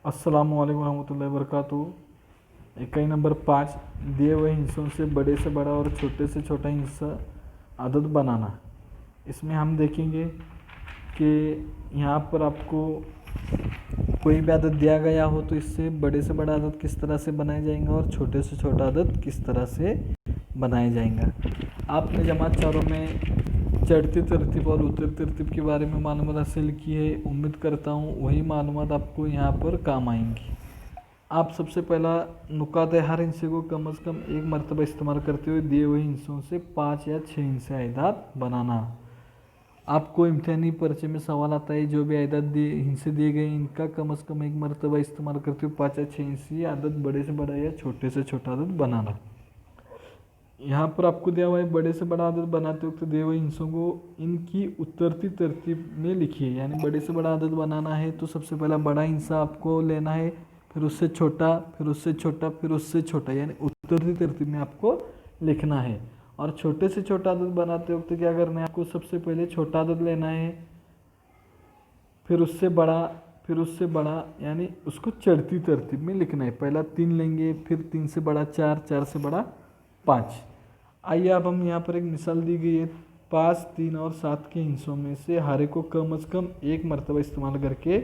अस्सलाम वालेकुम रहमतुल्लाहि वबरकातुहू। इकाई नंबर 5, दिए हुए हिस्सों से बड़े से बड़ा और छोटे से छोटा हिस्सा आदत बनाना। इसमें हम देखेंगे कि यहाँ पर आपको कोई भी आदत दिया गया हो तो इससे बड़े से बड़ा आदत किस तरह से बनाया जाएगा और छोटे से छोटा आदत किस तरह से बनाया जाएगा। आपने जमात चारों में चढ़ती तरतीब और उतरती तरतीब के बारे में मालूमात हासिल की है। उम्मीद करता हूँ वही मालूमात आपको यहाँ पर काम आएंगी। आप सबसे पहला नुकात है, हर हिस्से को कम से कम एक मरतबा इस्तेमाल करते हुए दिए हुए हिस्सों से 5 या 6 हिस्से आयदात बनाना। आपको इम्तिहानी पर्चे में सवाल आता है, जो भी आयदात हिस्से दिए गए इनका कम से कम एक मरतबा इस्तेमाल करते हुए 5 या 6 हिस्से आदत बड़े से बड़ा या छोटे से छोटा आदत बनाना। यहाँ पर आपको दिया हुआ है, बड़े से बड़ा आदत बनाते वक्त दिए हुए हिस्सों को इनकी उतरती तरतीब में लिखिए। यानी बड़े से बड़ा आदत बनाना है तो सबसे पहला बड़ा हिस्सा आपको लेना है, फिर उससे छोटा, फिर उससे छोटा, फिर उससे छोटा, यानी उतरती तरतीब में आपको लिखना है। और छोटे से छोटा आदत बनाते वक्त क्या करना है, आपको सबसे पहले छोटा आदत लेना है, फिर उससे बड़ा, फिर उससे बड़ा, यानी उसको चढ़ती तरतीब में लिखना है। पहला 3 लेंगे, फिर 3 से बड़ा 4, 4 से बड़ा 5। आइए अब हम यहाँ पर एक मिसाल दी गई है, 5, 3 और 7 के हिस्सों में से हर एक को कम से कम एक मरतबा इस्तेमाल करके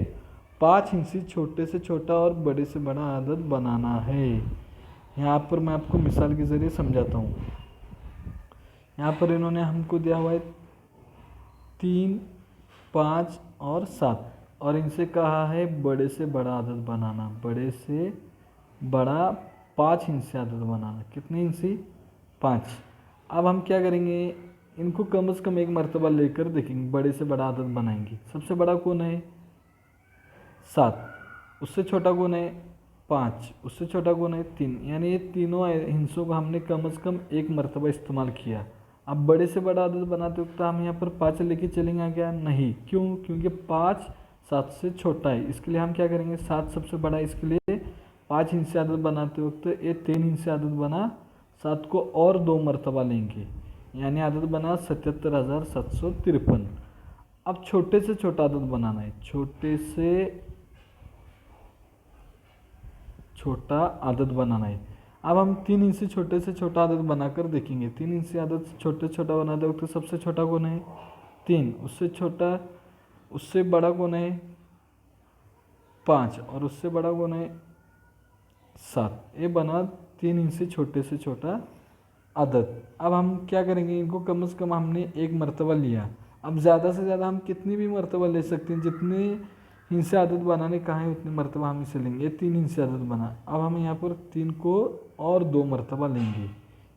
5 हिस्से छोटे से छोटा और बड़े से बड़ा आदत बनाना है। यहाँ पर मैं आपको मिसाल के ज़रिए समझाता हूँ। यहाँ पर इन्होंने हमको दिया हुआ है 3, 5 और 7 और इनसे कहा है बड़े से बड़ा आदत बनाना। बड़े से बड़ा 5 हिस्से आदत बनाना। कितने हिस्से? 5। अब हम क्या करेंगे, इनको कम से कम एक मरतबा लेकर देखेंगे, बड़े से बड़ा आदत बनाएंगे। सबसे बड़ा कौन है? 7। उससे छोटा कौन है? 5। उससे छोटा कौन है? 3। यानी ये तीनों हिस्सों को हमने कम से कम एक मरतबा इस्तेमाल किया। अब बड़े से बड़ा आदत बनाते वक्त हम यहाँ पर 5 लेके चलेंगे क्या? नहीं। क्यों? क्योंकि 5 7 से छोटा है। इसके लिए हम क्या करेंगे, 7 सबसे बड़ा है, इसके लिए 5 हिस्से आदत बनाते वक्त ये 3 हिस्से आदत बना, 7 को और 2 मरतबा लेंगे, यानी आदत बना 77,753। अब छोटे से छोटा आदत बनाना है। छोटे से छोटा आदत बनाना है। अब हम 3 हिस्से छोटे से छोटा आदत बनाकर देखेंगे। 3 हिस्से आदत छोटे छोटा बनाते वक्त सबसे छोटा कौन है? 3। उससे छोटा, उससे बड़ा कौन है? 5 और उससे बड़ा कौन है? 7। ये बना 3 हिस्से छोटे से छोटा आदत। अब हम क्या करेंगे, इनको कम से कम हमने एक मरतबा लिया। अब ज़्यादा से ज़्यादा हम कितनी भी मरतबा ले सकते हैं, जितने हिस्से आदत बनाने कहा है उतनी मरतबा हम इसे लेंगे। 3 हिस्से आदत बना। अब हम यहाँ पर 3 को और 2 मरतबा लेंगे,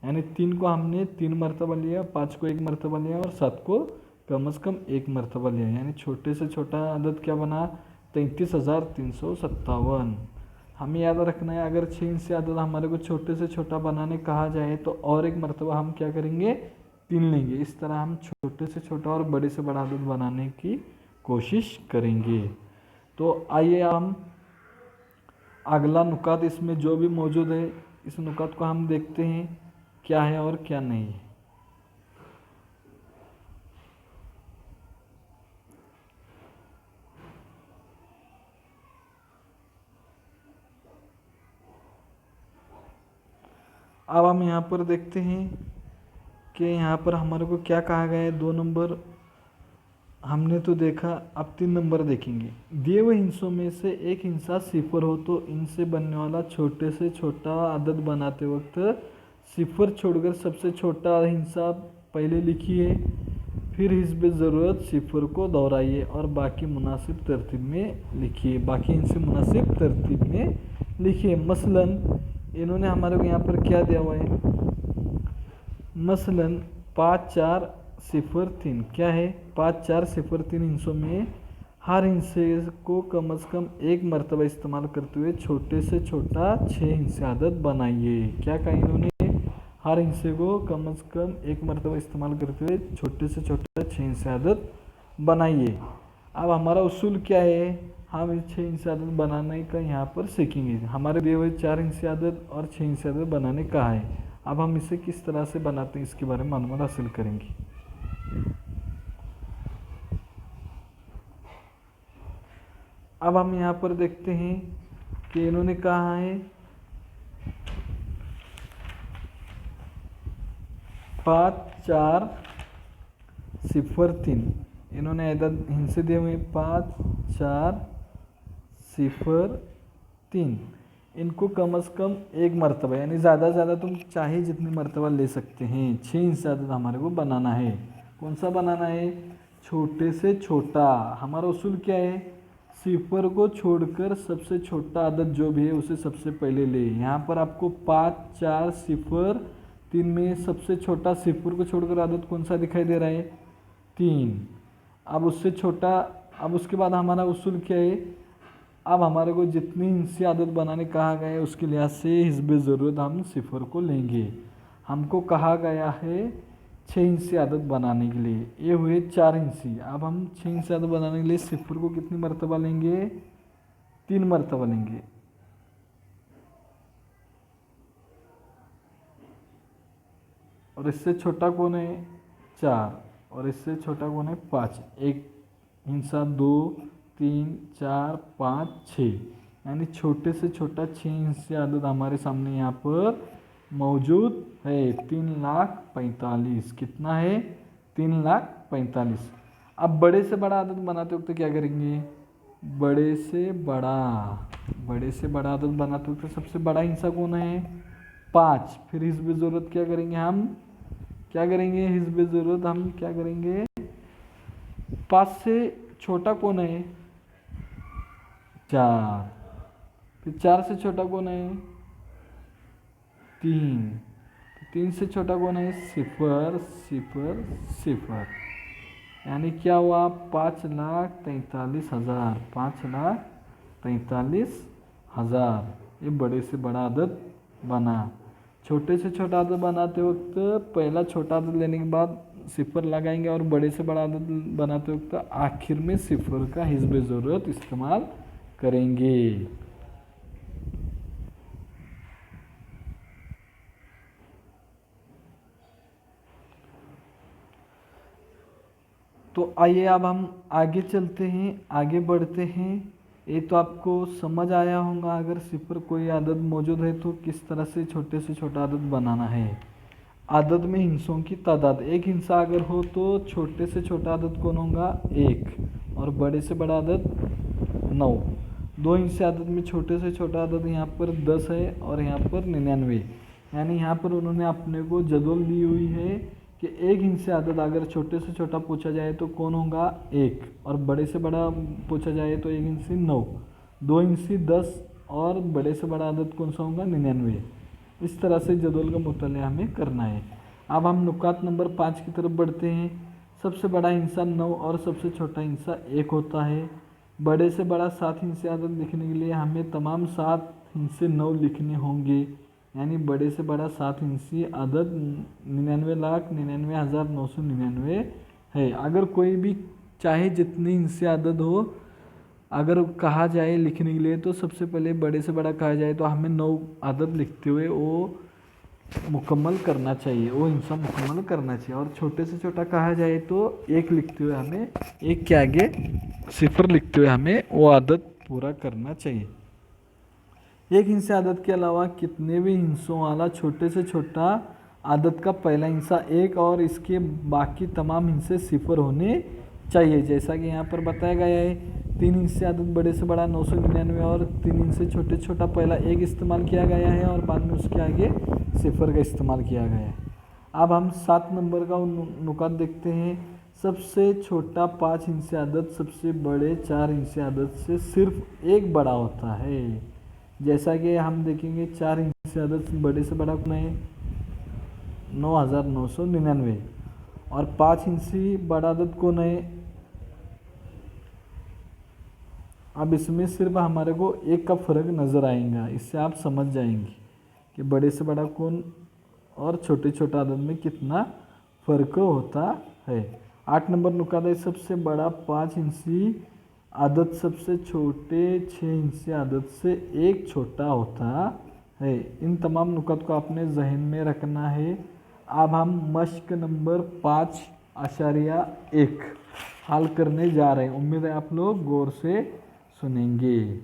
यानी 3 को हमने 3 मरतबा लिया, 5 को 1 मरतबा लिया और 7 को कम से कम 1 मरतबा लिया, यानी छोटे से छोटा आदत क्या बना? 33,357। हमें याद रखना है, अगर 6 हिस्से आदत हमारे को छोटे से छोटा बनाने कहा जाए तो और एक मरतबा हम क्या करेंगे? 3 लेंगे। इस तरह हम छोटे से छोटा और बड़े से बड़ा आदत बनाने की कोशिश करेंगे। तो आइए हम अगला नुकात इसमें जो भी मौजूद है, इस नुकात को हम देखते हैं क्या है और क्या नहीं है। अब हम यहाँ पर देखते हैं कि यहाँ पर हमारे को क्या कहा गया है। 2 नंबर हमने तो देखा, अब 3 नंबर देखेंगे। दिए हुए हिस्सों में से एक हिस्सा 0 हो तो इनसे बनने वाला छोटे से छोटा आदत बनाते वक्त 0 छोड़कर सबसे छोटा हिस्सा पहले लिखिए, फिर हिस्ब ज़रूरत 0 को दोहराइए और बाकी मुनासिब तरतीब में लिखिए। बाकी हिस्से मुनासिब तरतीब में लिखिए। मसलन इन्होंने हमारे को यहाँ पर क्या दिया हुआ है, मसलन 5403 क्या है? 5403 हिस्सों में हर हिस्से को कम से कम एक मरतबा इस्तेमाल करते हुए छोटे से छोटा 6 हिस्से आदत बनाइए। क्या कहा इन्होंने? हर हिस्से को कम से कम एक मरतबा इस्तेमाल करते हुए छोटे से छोटा 6 हिस्से आदत बनाइए। अब हमारा उसूल क्या है, हम इस 6 हिस्से आदत बनाने का यहाँ पर सीखेंगे। हमारे दिए हुए 4 हिस्से आदत और 6 हिस्से आदत बनाने का है। अब हम इसे किस तरह से बनाते हैं इसके बारे में मालूमात हासिल करेंगे। अब हम यहाँ पर देखते हैं कि इन्होंने कहा है 5403, इन्होंने अदद हिंसे दिए हुए 5403, इनको कम से कम एक मरतबा यानी ज़्यादा से ज़्यादा तुम चाहे जितनी मरतबा ले सकते हैं। 6 हिंसे अदद हमारे को बनाना है। कौन सा बनाना है? छोटे से छोटा। हमारा उसूल क्या है? सिफर को छोड़कर सबसे छोटा अदद जो भी है उसे सबसे पहले ले। यहाँ पर आपको 5403 में सबसे छोटा सिफर को छोड़कर अदद कौन सा दिखाई दे रहा है? 3। अब उससे छोटा, अब उसके बाद हमारा उसूल क्या है? अब हमारे को जितनी हिंसी आदत बनाने कहा गया है उसके लिहाज से हिस्ब ज़रूरत हम सिफर को लेंगे। हमको कहा गया है 6 हिंसी आदत बनाने के लिए, ये हुए 4 हिंसी। अब हम 6 हिंसी आदत बनाने के लिए सिफर को कितनी मरतबा लेंगे? 3 मरतबा लेंगे। और इससे छोटा कौन है? 4। और इससे छोटा कौन है? 5। एक हिंसा 2 3 4 5 6, यानी छोटे से छोटा 6 हिंसी आदत हमारे सामने यहाँ पर मौजूद है। 3,45,000 कितना है? 3,45,000। अब बड़े से बड़ा आदत बनाते वक्त क्या करेंगे? बड़े से बड़ा आदत बनाते वक्त सबसे बड़ा हिस्सा कौन है? 5। फिर हिस्ब ज़रूरत क्या करेंगे हम? हिस्ब ज़रूरत हम क्या करेंगे? 5 से छोटा कौन है? 4। फिर 4 से छोटा कौन है? 3। 3 से छोटा कौन है? 0,0,0,0। यानी क्या हुआ? 5,43,000। 5,43,000 ये बड़े से बड़ा आदत बना। छोटे से छोटा आदत बनाते वक्त पहला छोटा आदत लेने के बाद सिफर लगाएंगे और बड़े से बड़ा आदत बनाते वक्त आखिर में सिफर का हिस्ब ज़रूरत इस्तेमाल करेंगे। तो आइए अब हम आगे चलते हैं, आगे बढ़ते हैं। ये तो आपको समझ आया होगा अगर सिफर कोई आदत मौजूद है तो किस तरह से छोटे से छोटा आदत बनाना है। आदत में हिंसों की तादाद, एक हिंसा अगर हो तो छोटे से छोटा आदत कौन होगा? 1 और बड़े से बड़ा आदत 9। 2 हिंसे आदत में छोटे से छोटा आदत यहाँ पर 10 है और यहाँ पर 99। यानी यहाँ पर उन्होंने अपने को जदवल दी हुई है कि एक हिंसे आदत अगर छोटे से छोटा पूछा जाए तो कौन होगा? 1 और बड़े से बड़ा पूछा जाए तो एक हिंसी 9, 2 हिंसी 10 और बड़े से बड़ा आदत कौन सा होगा? 99। इस तरह से जदवल का मुताला हमें करना है। अब हम नुकात नंबर 5 की तरफ बढ़ते हैं। सबसे बड़ा हिंसा 9 और सबसे छोटा हिंसा 1 होता है। बड़े से बड़ा 7 हिंसे आदत लिखने के लिए हमें तमाम 7 हिंसे 9 लिखने होंगे। यानी बड़े से बड़ा 7 हिंसी आदत 99,99,999 है। अगर कोई भी चाहे जितनी हिंसे आदत हो अगर कहा जाए लिखने के लिए तो सबसे पहले बड़े से बड़ा कहा जाए तो हमें 9 आदत लिखते हुए वो मुकम्मल करना चाहिए, वो हिंसा मुकम्मल करना चाहिए। और छोटे से छोटा कहा जाए तो 1 लिखते हुए हमें 1 के आगे सिफर लिखते हुए हमें वो आदत पूरा करना चाहिए। एक हिंसे आदत के अलावा कितने भी हिंसों वाला छोटे से छोटा आदत का पहला हिंसा 1 और इसके बाकी तमाम हिंसे सिफर होने चाहिए। जैसा कि यहाँ पर बताया गया है 3 हिंसे आदत बड़े से बड़ा 999 और 3 हिंसे छोटे छोटा पहला 1 इस्तेमाल किया गया है और बाद में उसके आगे सिफर का इस्तेमाल किया गया है। अब हम 7 नंबर का नुकात देखते हैं। सबसे छोटा 5 हिंसे आदत सबसे बड़े 4 हिंसे आदत से सिर्फ 1 बड़ा होता है। जैसा कि हम देखेंगे 4 हिंसे आदत बड़े से बड़ा कौन है? 9,999 और 5 हिंसी बड़ा आदत कौन है? अब इसमें सिर्फ हमारे को 1 का फ़र्क नज़र आएगा। इससे आप समझ जाएंगे कि बड़े से बड़ा कौन और छोटे छोटा आदत में कितना फ़र्क होता है। 8 नंबर नुकात है। सबसे बड़ा 5 हिंसी आदत सबसे छोटे 6 हिंसे आदत से 1 छोटा होता है। इन तमाम नुकात को आपने जहन में रखना है। अब हम मश्क नंबर 5.1 हल करने जा रहे हैं। उम्मीद है आप लोग गौर से सुनेंगे।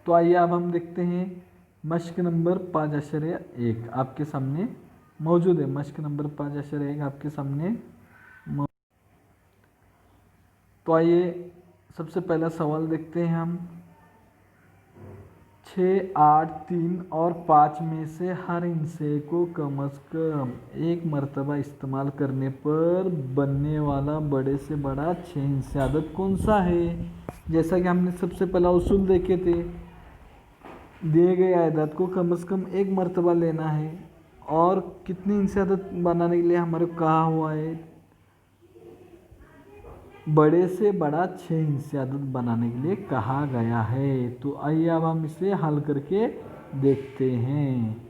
तो आइए अब हम देखते हैं मश्क नंबर 5.1 आपके सामने मौजूद है। मश्क नंबर 5.1 आपके सामने तो आइए सबसे पहला सवाल देखते हैं हम। 6, 8, 3 और 5 में से हर हिस्से को कम से कम एक मर्तबा इस्तेमाल करने पर बनने वाला बड़े से बड़ा 6 हिस्से आदत कौन सा है। जैसा कि हमने सबसे पहला उसूल देखे थे, दिए गए आदत को कम से कम एक मर्तबा लेना है और कितनी हिस्से आदत बनाने के लिए हमारे को कहा हुआ है, बड़े से बड़ा 6 हिस्से आदत बनाने के लिए कहा गया है। तो आइए अब हम इसे हल करके देखते हैं।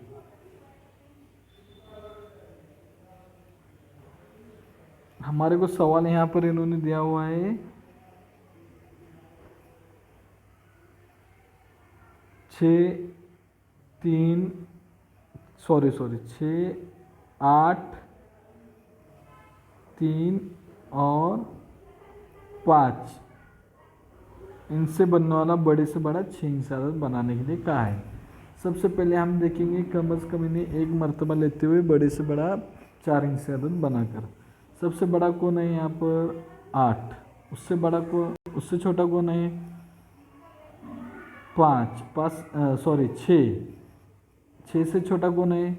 हमारे को सवाल यहाँ पर इन्होंने दिया हुआ है 6, 8, 3 और 5 इनसे बनने वाला बड़े से बड़ा 6 हिस्से आदत बनाने के लिए कहा है। सबसे पहले हम देखेंगे कम से कम इन्हें एक मर्तबा लेते हुए बड़े से बड़ा 4 हिस्से आदत बनाकर। सबसे बड़ा कौन है यहाँ पर 8, उससे बड़ा कौन, उससे छोटा कौन है 6 से छोटा कौन है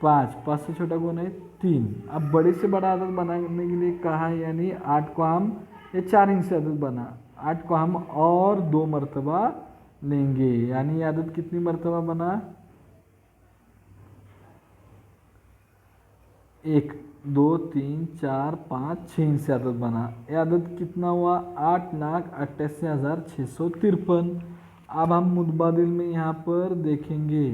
5 से छोटा कौन है 3। अब बड़े से बड़ा आदत बनाने के लिए कहा है, यानी 8 को हम, ये 4 हिस्से आदत बना, 8 को हम और 2 मर्तबा लेंगे, यानी ये आदत कितनी मर्तबा बना 1, 2, 3, 4, 5, 6 हिस्से आदत बना। ये आदत कितना हुआ 8,88,653। अब हम मुतबादिल में यहाँ पर देखेंगे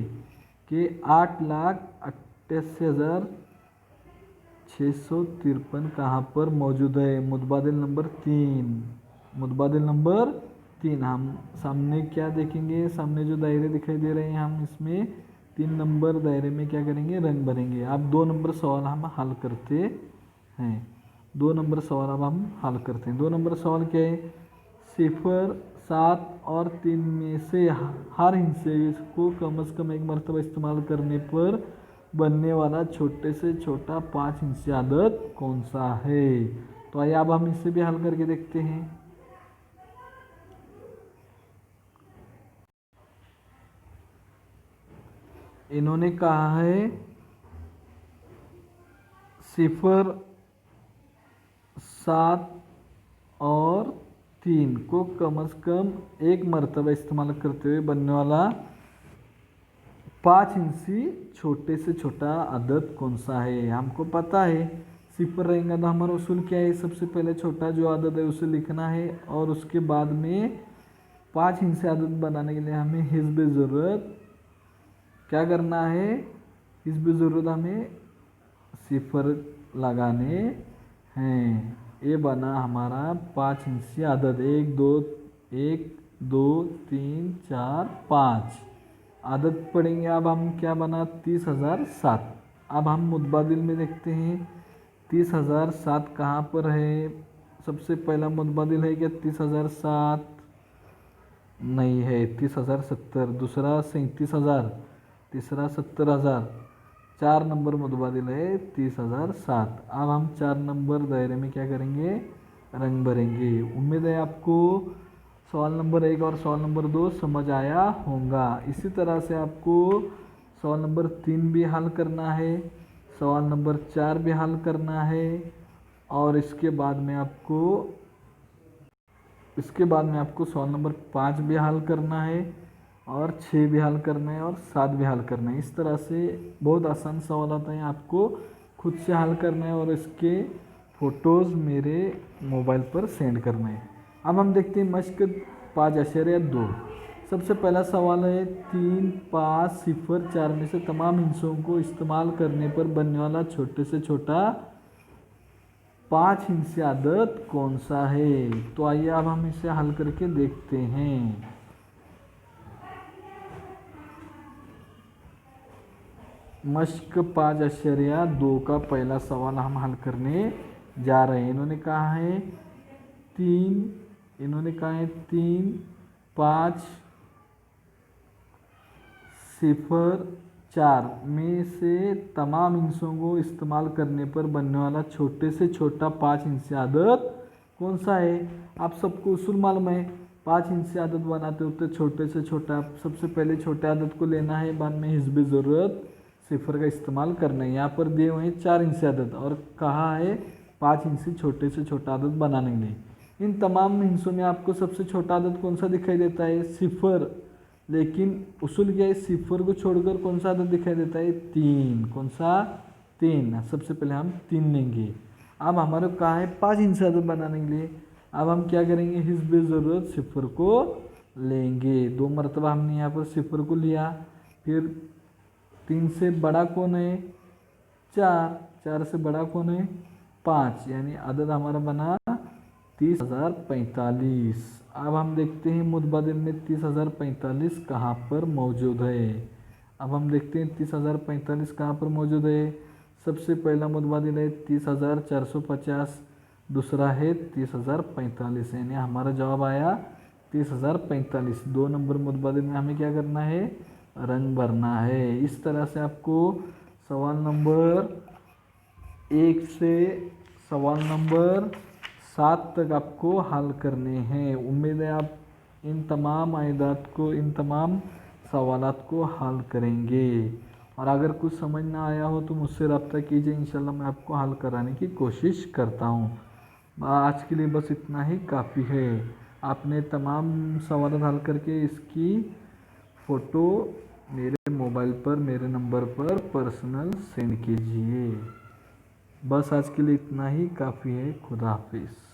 कि 8,88,653 कहाँ पर मौजूद है, मुतबादिल नंबर 3। मुतबादिल नंबर 3 हम सामने क्या देखेंगे, सामने जो दायरे दिखाई दे रहे हैं हम इसमें 3 नंबर दायरे में क्या करेंगे, रंग भरेंगे। अब 2 नंबर सवाल हम हल करते हैं। 2 नंबर सवाल अब हम हल करते हैं। 2 नंबर सवाल क्या है, 0, 7 और 3 में से हर हिस्से को कम से कम एक मरतबा इस्तेमाल करने पर बनने वाला छोटे से छोटा 5 हिस्से आदत कौन सा है। तो आइए अब हम इसे भी हल करके देखते हैं। इन्होंने कहा है 0, 7 और 3 को कम से कम एक मरतबा इस्तेमाल करते हुए बनने वाला 5 इंची छोटे से छोटा आदत कौन सा है। हमको पता है 0 रहेगा तो हमारा उसूल क्या है, सबसे पहले छोटा जो आदत है उसे लिखना है और उसके बाद में 5 इंची आदत बनाने के लिए हमें हिस्ब ज़रूरत क्या करना है, हिस्ब ज़रूरत हमें 0 लगाने हैं। ये बना हमारा 5 इंची आदत, 1, 2, 3, 4, 5 आदत पढ़ेंगे। अब हम क्या बना 30,007। अब हम मुतबादिल में देखते हैं 30,007 कहाँ पर है। सबसे पहला मुतबादिल है क्या 30,007, नहीं है, 30,070। दूसरा 37,000, तीसरा 70,000। 4 नंबर मुतबादिल है 30,007। अब हम 4 नंबर दायरे में क्या करेंगे, रंग भरेंगे। उम्मीद है आपको सवाल नंबर 1 और सवाल नंबर 2 समझ आया होगा। इसी तरह से आपको सवाल नंबर 3 भी हल करना है, सवाल नंबर 4 भी हल करना है और इसके बाद में आपको सवाल नंबर 5 भी हल करना है और 6 भी हल करना है और 7 भी हल करना है। इस तरह से बहुत आसान सवाल आता है, आपको खुद से हल करना है और इसके फ़ोटोज़ मेरे मोबाइल पर सेंड करना है। अब हम देखते हैं मश्क 5.2। सबसे पहला सवाल है 3, 5, 0, 4 में से तमाम हिस्सों को इस्तेमाल करने पर बनने वाला छोटे से छोटा 5 हिस्से आदत कौन सा है। तो आइए अब हम इसे हल करके देखते हैं। मश्क 5.2 का पहला सवाल हम हल करने जा रहे हैं। इन्होंने कहा है 3, 5, सिफर 4 में से तमाम हिस्सों को इस्तेमाल करने पर बनने वाला छोटे से छोटा 5 हिस्से आदत कौन सा है। आप सबको उसूल मालूम है, 5 हिस्से आदत बनाते होते छोटे से छोटा। सबसे पहले छोटे आदत को लेना है, बाद में हिस्बे ज़रूरत सिफर का इस्तेमाल करना है। यहाँ पर दिए हुए हैं 4 हिस्से आदत और कहा है 5 हिस्से छोटे से छोटा आदत बनाने के लिए। इन तमाम हिस्सों में आपको सबसे छोटा आदत कौन सा दिखाई देता है, सिफर। लेकिन उसूल क्या है, सिफर को छोड़कर कौन सा आदत दिखाई देता है, 3। कौन सा, 3। सबसे पहले हम 3 लेंगे। अब हमारे को कहा है 5 हिस्से आदत बनाने के लिए। अब हम क्या करेंगे, हिस्बे ज़रूरत सिफर को लेंगे। 2 मरतबा हमने यहाँ पर सिफर को लिया। फिर 3 से बड़ा कौन है, 4। 4 से बड़ा कौन है, 5। यानी आदत हमारा बना 30,045। अब हम देखते हैं मुतबादिल में 30,045 कहाँ पर मौजूद है। अब हम देखते हैं 30,045 कहाँ पर मौजूद है। सबसे पहला मुतबादिल है 30,450, दूसरा है 30,045। यानी हमारा जवाब आया 30,045। 2 नंबर मुतबादिल में हमें क्या करना है, रंग भरना है। इस तरह से आपको सवाल नंबर 1 से सवाल नंबर 7 तक आपको हल करने हैं। उम्मीद है आप इन तमाम आयदात को, इन तमाम सवालात को हल करेंगे। और अगर कुछ समझ ना आया हो तो मुझसे रब्ता कीजिए, इंशाल्लाह मैं आपको हल कराने की कोशिश करता हूँ। आज के लिए बस इतना ही काफ़ी है। आपने तमाम सवाल हल करके इसकी फ़ोटो मेरे मोबाइल पर, मेरे नंबर पर पर्सनल सेंड कीजिए। बस आज के लिए इतना ही काफ़ी है। खुदा हाफिज़।